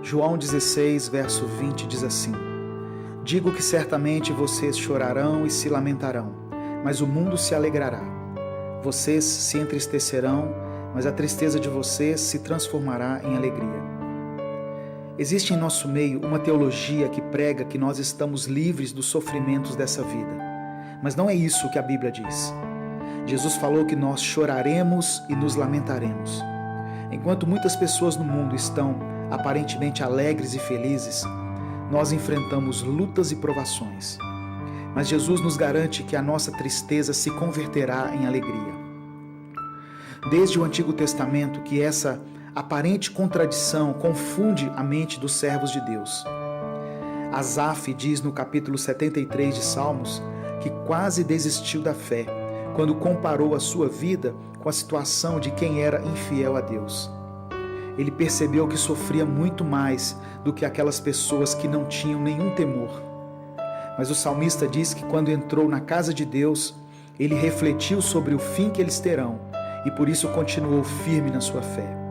João 16, verso 20 diz assim: Digo que certamente vocês chorarão e se lamentarão, mas o mundo se alegrará. Vocês se entristecerão, mas a tristeza de vocês se transformará em alegria. Existe em nosso meio uma teologia que prega que nós estamos livres dos sofrimentos dessa vida, mas não é isso que a Bíblia diz. Jesus falou que nós choraremos e nos lamentaremos. Enquanto muitas pessoas no mundo estão aparentemente alegres e felizes, nós enfrentamos lutas e provações. Mas Jesus nos garante que a nossa tristeza se converterá em alegria. Desde o Antigo Testamento que essa aparente contradição confunde a mente dos servos de Deus. Asaf diz no capítulo 73 de Salmos que quase desistiu da fé quando comparou a sua vida com a situação de quem era infiel a Deus. Ele percebeu que sofria muito mais do que aquelas pessoas que não tinham nenhum temor. Mas o salmista diz que quando entrou na casa de Deus, ele refletiu sobre o fim que eles terão e por isso continuou firme na sua fé.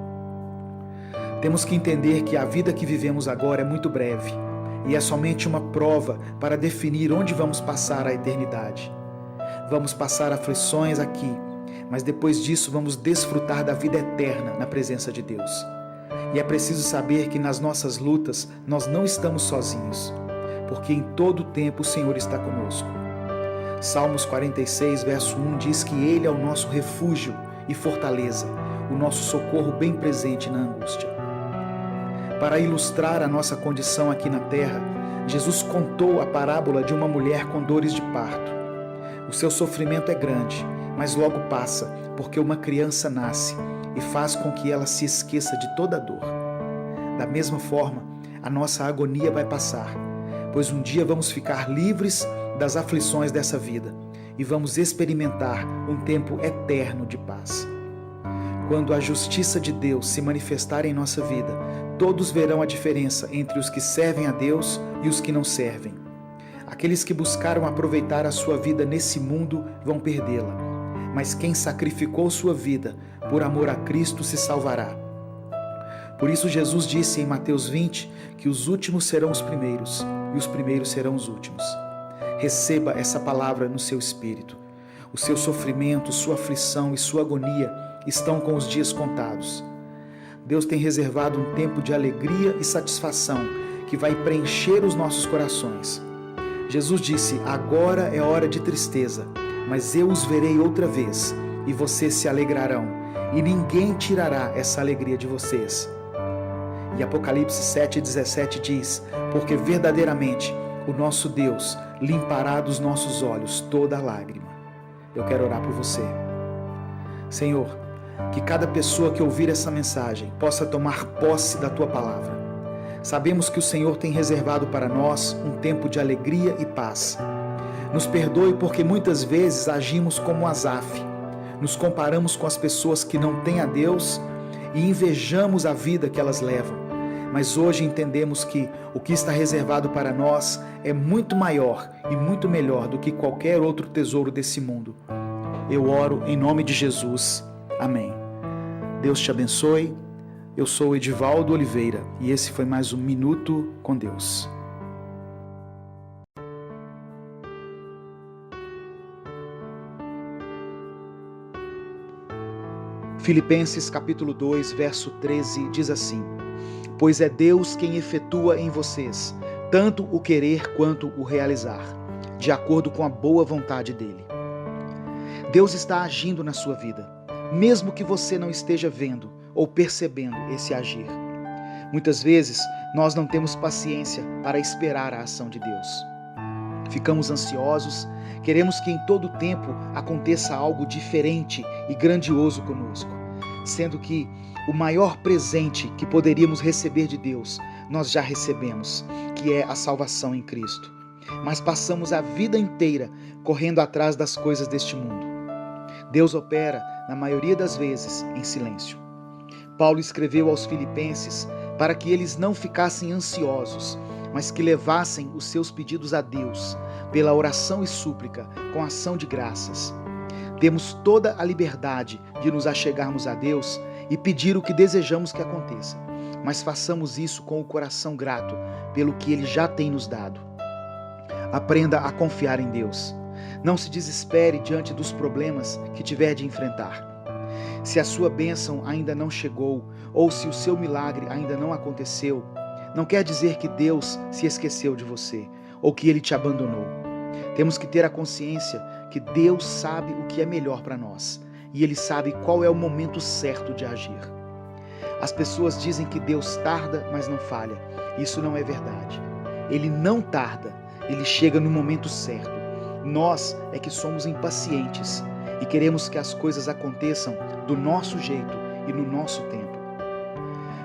Temos que entender que a vida que vivemos agora é muito breve e é somente uma prova para definir onde vamos passar a eternidade. Vamos passar aflições aqui, mas depois disso vamos desfrutar da vida eterna na presença de Deus. E é preciso saber que nas nossas lutas nós não estamos sozinhos, porque em todo o tempo o Senhor está conosco. Salmos 46, verso 1 diz que Ele é o nosso refúgio e fortaleza, o nosso socorro bem presente na angústia. Para ilustrar a nossa condição aqui na terra, Jesus contou a parábola de uma mulher com dores de parto. O seu sofrimento é grande, mas logo passa, porque uma criança nasce e faz com que ela se esqueça de toda a dor. Da mesma forma, a nossa agonia vai passar, pois um dia vamos ficar livres das aflições dessa vida e vamos experimentar um tempo eterno de paz. Quando a justiça de Deus se manifestar em nossa vida, todos verão a diferença entre os que servem a Deus e os que não servem. Aqueles que buscaram aproveitar a sua vida nesse mundo vão perdê-la, mas quem sacrificou sua vida por amor a Cristo se salvará. Por isso Jesus disse em Mateus 20 que os últimos serão os primeiros e os primeiros serão os últimos. Receba essa palavra no seu espírito. O seu sofrimento, sua aflição e sua agonia estão com os dias contados. Deus tem reservado um tempo de alegria e satisfação que vai preencher os nossos corações. Jesus disse: agora é hora de tristeza, mas eu os verei outra vez, e vocês se alegrarão, e ninguém tirará essa alegria de vocês. E Apocalipse 7,17 diz: porque verdadeiramente o nosso Deus limpará dos nossos olhos toda lágrima. Eu quero orar por você. Senhor, que cada pessoa que ouvir essa mensagem possa tomar posse da Tua palavra. Sabemos que o Senhor tem reservado para nós um tempo de alegria e paz. Nos perdoe porque muitas vezes agimos como Asaf. Nos comparamos com as pessoas que não têm a Deus e invejamos a vida que elas levam. Mas hoje entendemos que o que está reservado para nós é muito maior e muito melhor do que qualquer outro tesouro desse mundo. Eu oro em nome de Jesus. Amém. Deus te abençoe. Eu sou Edivaldo Oliveira e esse foi mais um Minuto com Deus. Filipenses capítulo 2, verso 13 diz assim: pois é Deus quem efetua em vocês tanto o querer quanto o realizar, de acordo com a boa vontade dele. Deus está agindo na sua vida, mesmo que você não esteja vendo ou percebendo esse agir. Muitas vezes nós não temos paciência para esperar a ação de Deus. Ficamos ansiosos, queremos que em todo tempo aconteça algo diferente e grandioso conosco, sendo que o maior presente que poderíamos receber de Deus, nós já recebemos, que é a salvação em Cristo. Mas passamos a vida inteira correndo atrás das coisas deste mundo. Deus opera, na maioria das vezes, em silêncio. Paulo escreveu aos Filipenses para que eles não ficassem ansiosos, mas que levassem os seus pedidos a Deus, pela oração e súplica, com ação de graças. Temos toda a liberdade de nos achegarmos a Deus e pedir o que desejamos que aconteça, mas façamos isso com o coração grato pelo que Ele já tem nos dado. Aprenda a confiar em Deus. Não se desespere diante dos problemas que tiver de enfrentar. Se a sua bênção ainda não chegou, ou se o seu milagre ainda não aconteceu, não quer dizer que Deus se esqueceu de você, ou que Ele te abandonou. Temos que ter a consciência que Deus sabe o que é melhor para nós, e Ele sabe qual é o momento certo de agir. As pessoas dizem que Deus tarda, mas não falha. Isso não é verdade. Ele não tarda, Ele chega no momento certo. Nós é que somos impacientes e queremos que as coisas aconteçam do nosso jeito e no nosso tempo.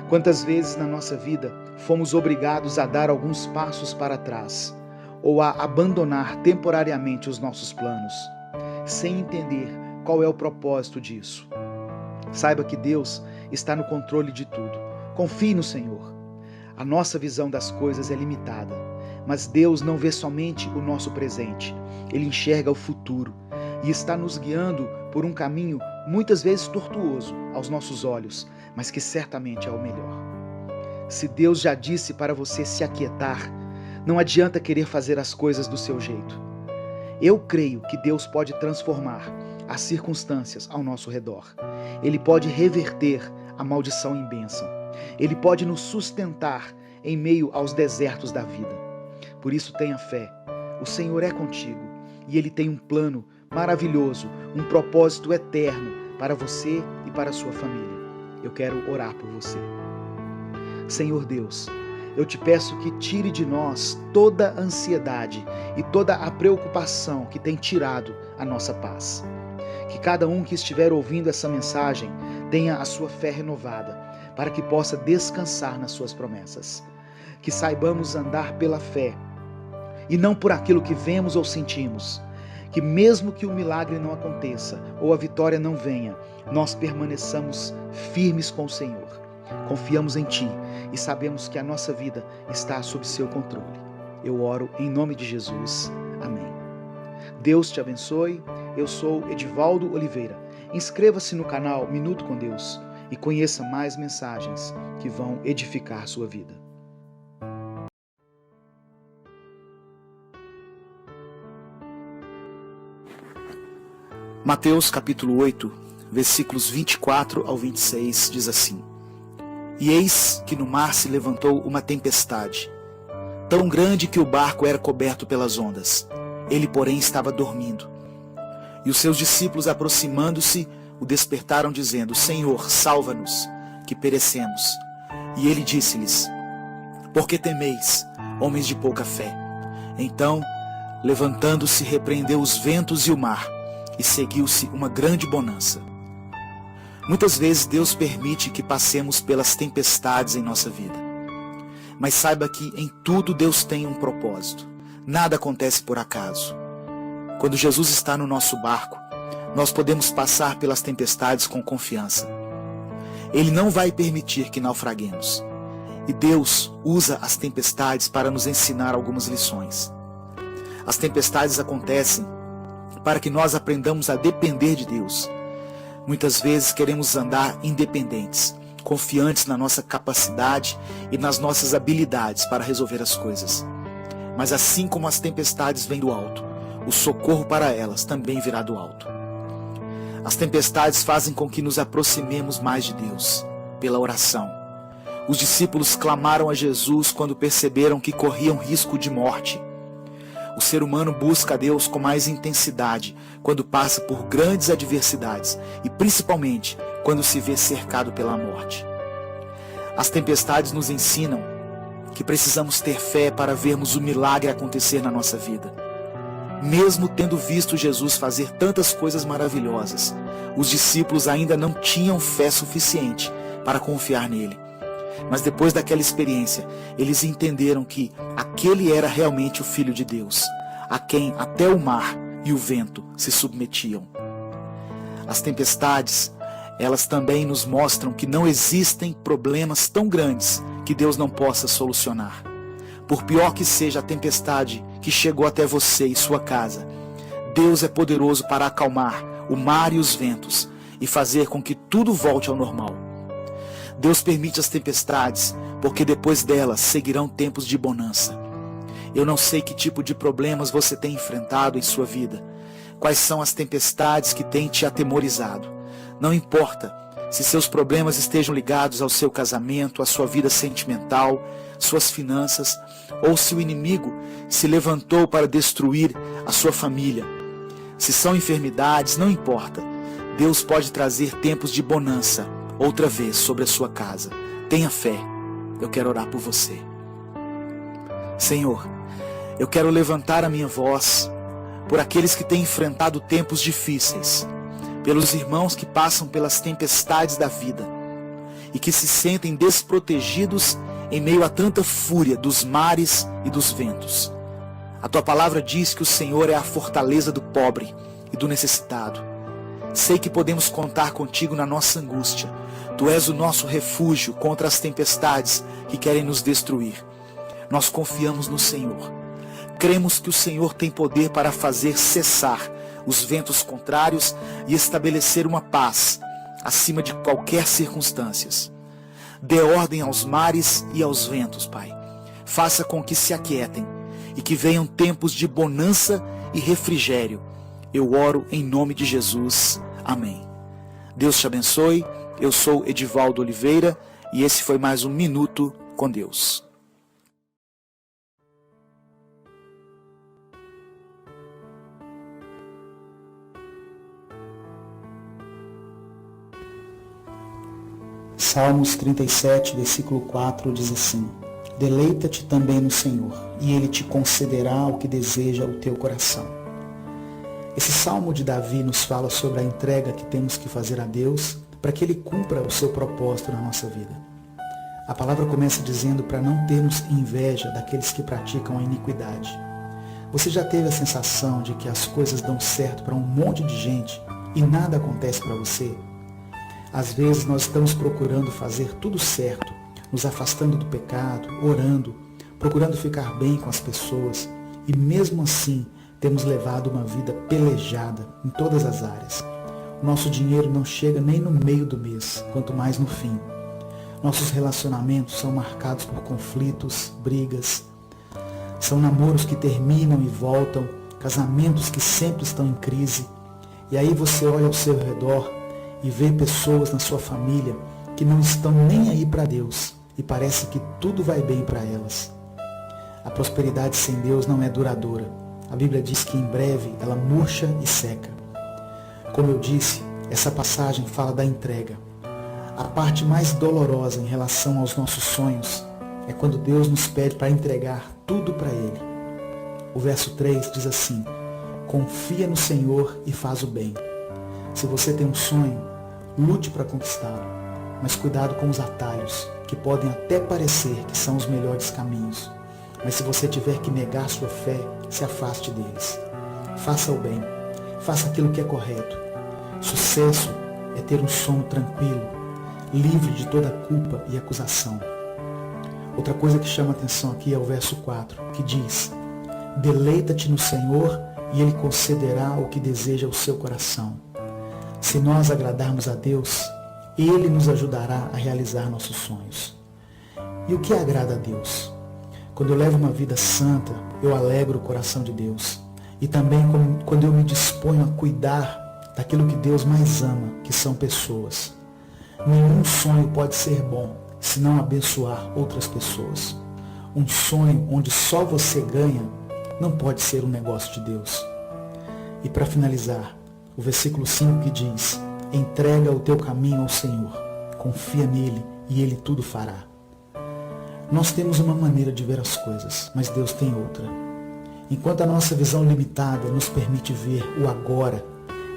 Quantas vezes na nossa vida fomos obrigados a dar alguns passos para trás ou a abandonar temporariamente os nossos planos, sem entender qual é o propósito disso? Saiba que Deus está no controle de tudo. Confie no Senhor. A nossa visão das coisas é limitada, mas Deus não vê somente o nosso presente. Ele enxerga o futuro e está nos guiando por um caminho muitas vezes tortuoso aos nossos olhos, mas que certamente é o melhor. Se Deus já disse para você se aquietar, não adianta querer fazer as coisas do seu jeito. Eu creio que Deus pode transformar as circunstâncias ao nosso redor. Ele pode reverter a maldição em bênção. Ele pode nos sustentar em meio aos desertos da vida. Por isso tenha fé. O Senhor é contigo e Ele tem um plano maravilhoso, um propósito eterno para você e para a sua família. Eu quero orar por você. Senhor Deus, eu te peço que tire de nós toda a ansiedade e toda a preocupação que tem tirado a nossa paz. Que cada um que estiver ouvindo essa mensagem tenha a sua fé renovada, para que possa descansar nas suas promessas. Que saibamos andar pela fé e não por aquilo que vemos ou sentimos. Que mesmo que o milagre não aconteça ou a vitória não venha, nós permaneçamos firmes com o Senhor. Confiamos em Ti e sabemos que a nossa vida está sob seu controle. Eu oro em nome de Jesus. Amém. Deus te abençoe. Eu sou Edivaldo Oliveira. Inscreva-se no canal Minuto com Deus e conheça mais mensagens que vão edificar sua vida. Mateus capítulo 8, versículos 24 ao 26 diz assim: E eis que no mar se levantou uma tempestade, tão grande que o barco era coberto pelas ondas. Ele, porém, estava dormindo. E os seus discípulos, aproximando-se, o despertaram, dizendo: Senhor, salva-nos, que perecemos. E ele disse-lhes: Por que temeis, homens de pouca fé? Então, levantando-se, repreendeu os ventos e o mar, e seguiu-se uma grande bonança. Muitas vezes Deus permite que passemos pelas tempestades em nossa vida. Mas saiba que em tudo Deus tem um propósito. Nada acontece por acaso. Quando Jesus está no nosso barco, nós podemos passar pelas tempestades com confiança. Ele não vai permitir que naufraguemos. E Deus usa as tempestades para nos ensinar algumas lições. As tempestades acontecem para que nós aprendamos a depender de Deus. Muitas vezes queremos andar independentes, confiantes na nossa capacidade e nas nossas habilidades para resolver as coisas. Mas assim como as tempestades vêm do alto, o socorro para elas também virá do alto. As tempestades fazem com que nos aproximemos mais de Deus, pela oração. Os discípulos clamaram a Jesus quando perceberam que corriam risco de morte. O ser humano busca a Deus com mais intensidade quando passa por grandes adversidades e principalmente quando se vê cercado pela morte. As tempestades nos ensinam que precisamos ter fé para vermos o milagre acontecer na nossa vida. Mesmo tendo visto Jesus fazer tantas coisas maravilhosas, os discípulos ainda não tinham fé suficiente para confiar nele. Mas depois daquela experiência, eles entenderam que aquele era realmente o Filho de Deus, a quem até o mar e o vento se submetiam. As tempestades, elas também nos mostram que não existem problemas tão grandes que Deus não possa solucionar. Por pior que seja a tempestade que chegou até você e sua casa, Deus é poderoso para acalmar o mar e os ventos e fazer com que tudo volte ao normal. Deus permite as tempestades, porque depois delas seguirão tempos de bonança. Eu não sei que tipo de problemas você tem enfrentado em sua vida, quais são as tempestades que têm te atemorizado. Não importa se seus problemas estejam ligados ao seu casamento, à sua vida sentimental, suas finanças, ou se o inimigo se levantou para destruir a sua família. Se são enfermidades, não importa. Deus pode trazer tempos de bonança outra vez sobre a sua casa. Tenha fé. Eu quero orar por você. Senhor, eu quero levantar a minha voz por aqueles que têm enfrentado tempos difíceis, pelos irmãos que passam pelas tempestades da vida e que se sentem desprotegidos em meio a tanta fúria dos mares e dos ventos. A tua palavra diz que o Senhor é a fortaleza do pobre e do necessitado. Sei que podemos contar contigo na nossa angústia. Tu és o nosso refúgio contra as tempestades que querem nos destruir. Nós confiamos no Senhor. Cremos que o Senhor tem poder para fazer cessar os ventos contrários e estabelecer uma paz acima de qualquer circunstância. Dê ordem aos mares e aos ventos, Pai. Faça com que se aquietem e que venham tempos de bonança e refrigério. Eu oro em nome de Jesus. Amém. Deus te abençoe. Eu sou Edivaldo Oliveira e esse foi mais um Minuto com Deus. Salmos 37, versículo 4 diz assim: Deleita-te também no Senhor, e Ele te concederá o que deseja o teu coração. Esse salmo de Davi nos fala sobre a entrega que temos que fazer a Deus para que Ele cumpra o seu propósito na nossa vida. A palavra começa dizendo para não termos inveja daqueles que praticam a iniquidade. Você já teve a sensação de que as coisas dão certo para um monte de gente e nada acontece para você? Às vezes nós estamos procurando fazer tudo certo, nos afastando do pecado, orando, procurando ficar bem com as pessoas e mesmo assim temos levado uma vida pelejada em todas as áreas. O nosso dinheiro não chega nem no meio do mês, quanto mais no fim. Nossos relacionamentos são marcados por conflitos, brigas. São namoros que terminam e voltam, casamentos que sempre estão em crise. E aí você olha ao seu redor e vê pessoas na sua família que não estão nem aí para Deus e parece que tudo vai bem para elas. A prosperidade sem Deus não é duradoura. A Bíblia diz que em breve ela murcha e seca. Como eu disse, essa passagem fala da entrega. A parte mais dolorosa em relação aos nossos sonhos é quando Deus nos pede para entregar tudo para Ele. O verso 3 diz assim: confia no Senhor e faz o bem. Se você tem um sonho, lute para conquistá-lo, mas cuidado com os atalhos, que podem até parecer que são os melhores caminhos. Mas se você tiver que negar sua fé, se afaste deles. Faça o bem, faça aquilo que é correto. Sucesso é ter um sono tranquilo, livre de toda culpa e acusação. Outra coisa que chama a atenção aqui é o verso 4, que diz: deleita-te no Senhor e Ele concederá o que deseja o seu coração. Se nós agradarmos a Deus, Ele nos ajudará a realizar nossos sonhos. E o que agrada a Deus? Quando eu levo uma vida santa, eu alegro o coração de Deus. E também quando eu me disponho a cuidar daquilo que Deus mais ama, que são pessoas. Nenhum sonho pode ser bom se não abençoar outras pessoas. Um sonho onde só você ganha não pode ser um negócio de Deus. E para finalizar, o versículo 5 que diz: entrega o teu caminho ao Senhor, confia nele e Ele tudo fará. Nós temos uma maneira de ver as coisas, mas Deus tem outra. Enquanto a nossa visão limitada nos permite ver o agora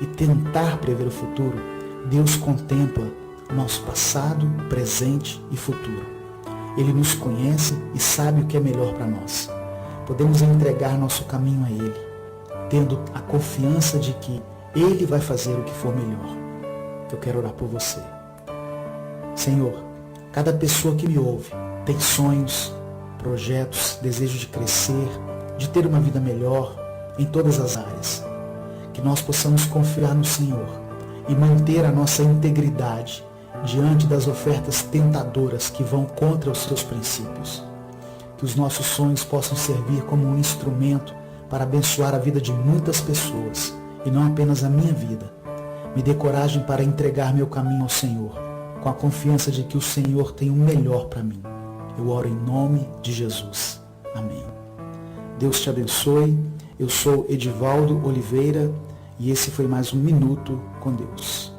e tentar prever o futuro, Deus contempla o nosso passado, presente e futuro. Ele nos conhece e sabe o que é melhor para nós. Podemos entregar nosso caminho a Ele, tendo a confiança de que Ele vai fazer o que for melhor. Eu quero orar por você. Senhor, cada pessoa que me ouve tem sonhos, projetos, desejo de crescer, de ter uma vida melhor em todas as áreas. Que nós possamos confiar no Senhor e manter a nossa integridade diante das ofertas tentadoras que vão contra os seus princípios. Que os nossos sonhos possam servir como um instrumento para abençoar a vida de muitas pessoas e não apenas a minha vida. Me dê coragem para entregar meu caminho ao Senhor, com a confiança de que o Senhor tem o melhor para mim. Eu oro em nome de Jesus. Amém. Deus te abençoe. Eu sou Edivaldo Oliveira e esse foi mais um Minuto com Deus.